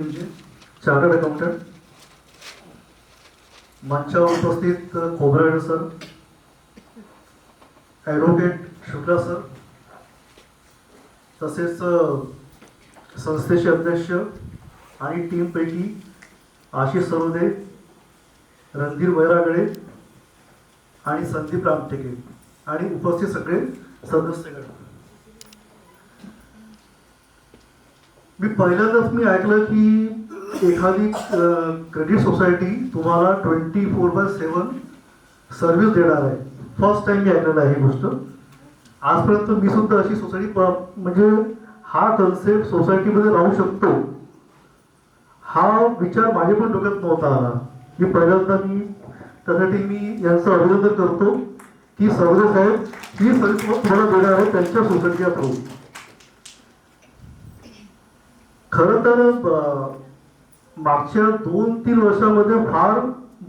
Chartered accountant, मंचावर उपस्थित Khobragade sir, advocate Shukla sir, तसेच संस्थेचे अध्यक्ष आणि टीमपैकी आशिष सरोदे, रणधीर वैरागडे आणि संदीप रामटेके आणि उपस्थित सगळे सदस्यगण. मी पहिल्यांदाच ऐकलं की एखादी क्रेडिट सोसायटी तुम्हाला 24/7 सर्व्हिस देणार आहे. फर्स्ट टाइम मी ऐकलेलं आहे ही गोष्ट. आजपर्यंत मी सुद्धा अशी सोसायटी म्हणजे हा कन्सेप्ट सोसायटीमध्ये राहू शकतो हा विचार माझ्या पण डोक्यात नव्हता आला. त्यासाठी मी यांचं अभिनंदन करतो की सरोदे साहेब ही सर्व्हिस तुम्हाला देणार आहे त्यांच्या सोसायटीच्या थ्रू. खरं तर मागच्या 2-3 वर्षामध्ये फार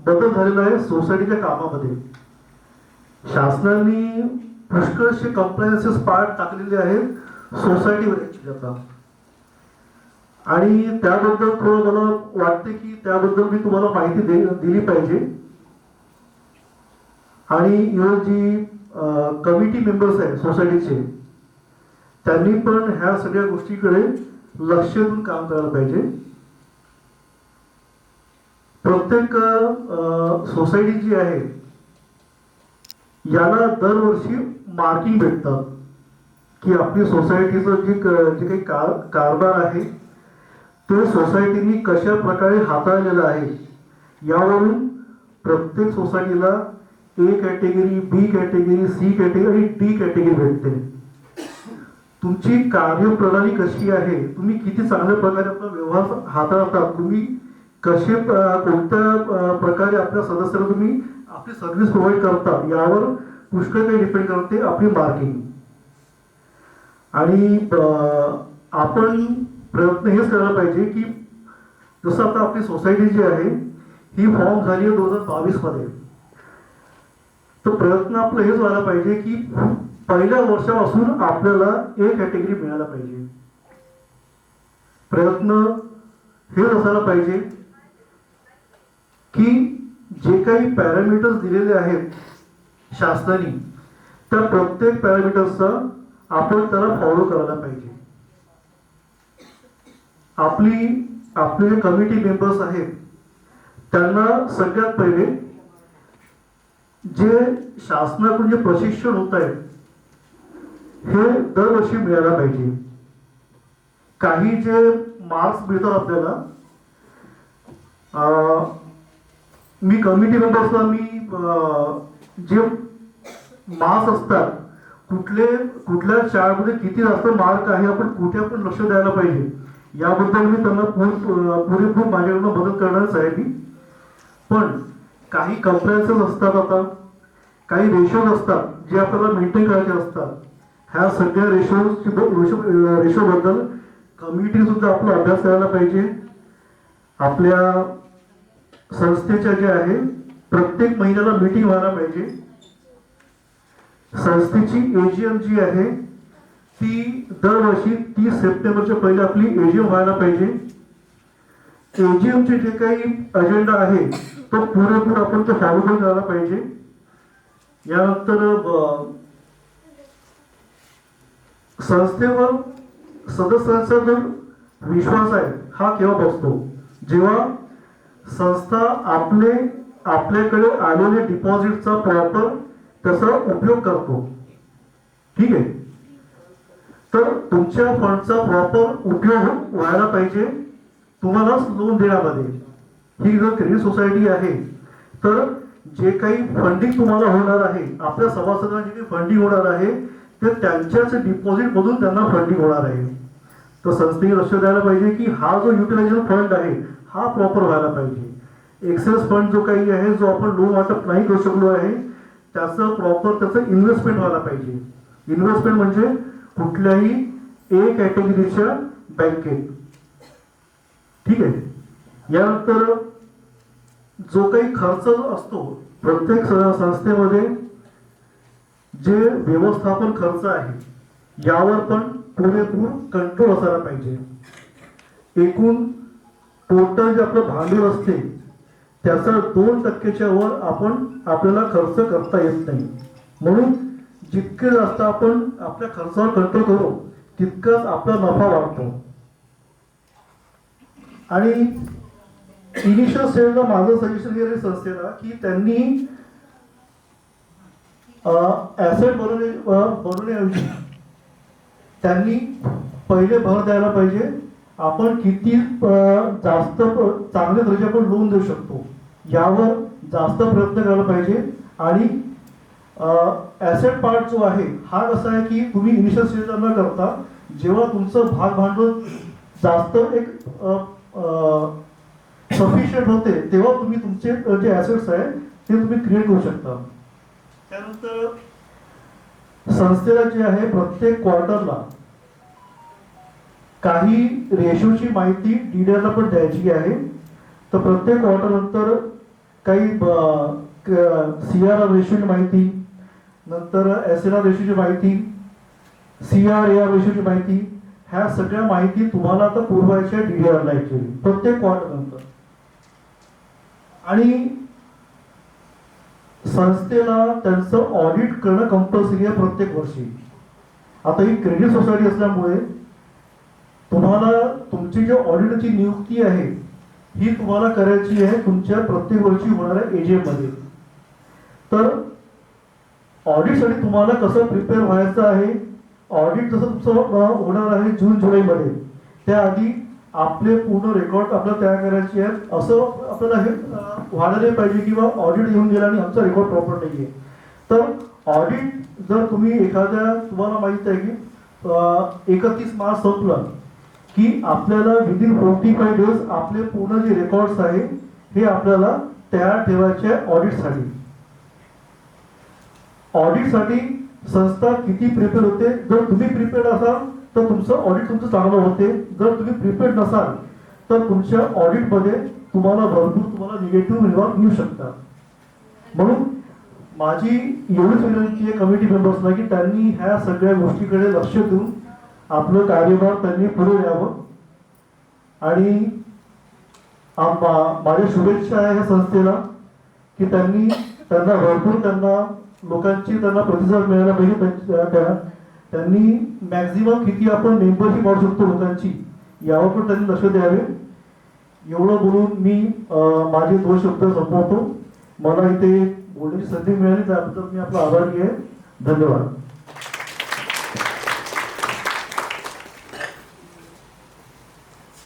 बदल झालेला आहे सोसायटीच्या कामामध्ये. शासनाने पुष्कळशे कंप्लायन्सेस पार्ट टाकलेले आहेत सोसायटीवर आता, आणि त्याबद्दल थोडं मला वाटते की त्याबद्दल मी तुम्हाला माहिती दिली पाहिजे. आणि जी कमिटी मेंबर्स आहेत सोसायटीचे त्यांनी पण ह्या सगळ्या गोष्टीकडे लक्ष देऊन काम करायला पाहिजे. प्रत्येक सोसायटी जी आहे याला दरवर्षी मार्किंग भेटतात की आपली सोसायटीचं जे काही कारभार आहे ते सोसायटीनी कशा प्रकारे हाताळलेलं आहे यावरून प्रत्येक सोसायटीला A category, B category, C category आणि D कॅटेगरी भेटते. तुमची कार्यप्रणाली कशी आहे, तुम्ही किती चांगल्या प्रकारे आपला व्यवहार हाताळता, तुम्ही कसे कोणत्या प्रकारे आपल्या सदस्यांना तुम्ही आपली सर्व्हिस प्रोव्हाइड करता यावर पुष्कळ काही डिपेंड करते आपली मार्किंग. आणि आपण प्रयत्न हेच करायला पाहिजे की जसं आता आपली सोसायटी जी आहे ही फॉर्म झाली आहे 2022 मध्ये, तर प्रयत्न आपलं हेच व्हायला पाहिजे की पहिल्या वर्षापासून आपल्याला A कॅटेगरी मिळायला पाहिजे. प्रयत्न हे असायला पाहिजे की जे काही पॅरामीटर्स दिलेले आहेत शासनाने त्या प्रत्येक पॅरामीटर्सचा आपण त्याला फॉलो करायला पाहिजे. आपले जे कमिटी मेंबर्स आहेत त्यांना सगळ्यात पहिले जे शासनाकडून जे प्रशिक्षण होत आहे हे दरवर्षी मिळायला पाहिजे. काही जे मार्क्स मिळतात आपल्याला, मी कमिटी मेंबर्सला जे मार्क्स असतात कुठल्या शाळेमध्ये किती जास्त मार्क आहे, आपण कुठे आपण लक्ष द्यायला पाहिजे याबद्दल मी त्यांना पुरेपूर माझ्याकडून मदत करणारच आहे मी. पण काही कंप्लायन्सेस असतात, आता काही रेशोज असतात जे आपल्याला मेंटेन करायचे असतात. ह्या सगळ्या रेशोबद्दल कमिटी सुद्धा आपला अभ्यास करायला पाहिजे. आपल्या संस्थेच्या जे आहे प्रत्येक महिन्याला मीटिंग व्हायला पाहिजे. संस्थेची AGM जी आहे ती दरवर्षी 30 सप्टेंबरच्या पहिले आपली AGM व्हायला पाहिजे. AGM चे जे काही अजेंडा आहे तो पुरेपूर आपण तो फॉलो करायला पाहिजे. यानंतर संस्थेवर सदस्यांचा जो विश्वास आहे हा केव्हा बसतो, जेव्हा संस्था आपल्याकडे आलेले डिपॉझिटचा प्रॉपर त्याचा उपयोग करतो. ठीक आहे, तर तुमच्या फंडचा प्रॉपर उपयोग व्हायला पाहिजे तुम्हाला लोन देण्यामध्ये. ही जर क्रेडिट सोसायटी आहे तर जे काही फंडिंग तुम्हाला होणार आहे, आपल्या सभासदांना जे काही फंडिंग होणार आहे ते त्यांच्याच डिपॉझिट मधून त्यांना फंडिंग होणार आहे. तर संस्थेने लक्ष द्यायला पाहिजे की हा जो युटिलायझेशन फंड आहे हा प्रॉपर व्हायला पाहिजे. एक्सेस फंड जो काही आहे, जो आपण लोन वाटप नाही करू शकलो आहे, त्याचं इन्व्हेस्टमेंट व्हायला पाहिजे. इन्व्हेस्टमेंट म्हणजे कुठल्याही A कॅटेगरीच्या बँकेत. ठीक आहे. यानंतर जो काही खर्च असतो प्रत्येक संस्थेमध्ये, जे व्यवस्थापन खर्च आहे यावर पण पुरेपूर कंट्रोल असायला पाहिजे. एकूण टोटल जे आपलं भांडवल असते त्याचा 2%च्या वर आपल्याला खर्च करता येत नाही. म्हणून जितके जास्त आपण आपल्या खर्चावर कंट्रोल करू तितकाच आपला नफा वाढतो. आणि इनिशियल स्टेजला माझं सजेशन केलं संस्थेला की त्यांनी ॲसेट बनवण्याऐवजी त्यांनी पहिले भर द्यायला पाहिजे आपण किती जास्त चांगल्या दर्जाचे आपण लोन देऊ शकतो यावर जास्त प्रयत्न करायला पाहिजे. आणि ॲसेट पार्ट जो आहे हा कसा आहे की तुम्ही इनिशियल स्टेजला न करता जेव्हा तुमचं भाग भांडवल जास्त एक सफिशियंट होते तेव्हा तुम्ही तुमचे जे ॲसेट्स आहे ते तुम्ही क्रिएट करू शकता. त्यानंतर संस्थेला जे आहे प्रत्येक क्वार्टरला काही रेशोची माहिती डीडीआरला पण द्यायची आहे. तर प्रत्येक क्वार्टर नंतर काही CRR रेशोची माहिती, नंतर SLR रेशोची माहिती, CRAR रेशोची माहिती, ह्या सगळ्या माहिती तुम्हाला आता पुरवायच्या डीडीआरला ऍक्च्युअली प्रत्येक क्वार्टर नंतर. आणि संस्थेला त्यांचं ऑडिट करणं कंपल्सरी आहे प्रत्येक वर्षी. आता ही क्रेडिट सोसायटी असल्यामुळे तुम्हाला तुमची जी ऑडिटची नियुक्ती आहे ही तुम्हाला करायची आहे तुमच्या प्रत्येक वर्षी होणाऱ्या AGM मध्ये. तर ऑडिटसाठी तुम्हाला कसं प्रिपेअर व्हायचं आहे, ऑडिट जसं तुमचं होणार आहे जून जुलैमध्ये, त्याआधी आपले पूर्ण रेकॉर्ड आपल्याला तयार करायचे आहेत. असं आपल्याला हे व्हायला नाही पाहिजे किंवा ऑडिट येऊन गेला आणि आमचा रेकॉर्ड प्रॉपर नाही आहे. तर ऑडिट जर तुम्ही तुम्हाला माहित आहे की 31 मार्च संपलं की आपल्याला विदिन 45 डेज आपले पूर्ण जे रेकॉर्ड्स आहे हे आपल्याला तयार ठेवायचे ऑडिटसाठी. ऑडिटसाठी संस्था किती प्रिपेअर होते, जर तुम्ही प्रिपेअर्ड असाल तर तुमचं ऑडिट तुमचं चांगलं होते. जर तुम्ही प्रिपेअर्ड नसाल तर तुमच्या ऑडिटमध्ये तुम्हाला निगेटिव्ह रिमार्क येऊ शकतात. म्हणून माझी एवढीच विनंती आहे कमिटी मेंबर्सला की त्यांनी ह्या सगळ्या गोष्टीकडे लक्ष देऊन आपलं कार्यभार त्यांनी पुढे न्यावं. आणि माझ्या शुभेच्छा आहे या संस्थेला की त्यांना लोकांची प्रतिसाद मिळायला पाहिजे. त्यांनी मॅक्झिमम किती आपण मेंबरशिप वाढू शकतो लोकांची यावर पण त्यांनी लक्ष द्यावे. एवढं बोलून मी माझे 2 शब्द संपवतो. मला इथे बोलण्याची संधी मिळाली त्याबद्दल मी आपला आभारी आहे. धन्यवाद.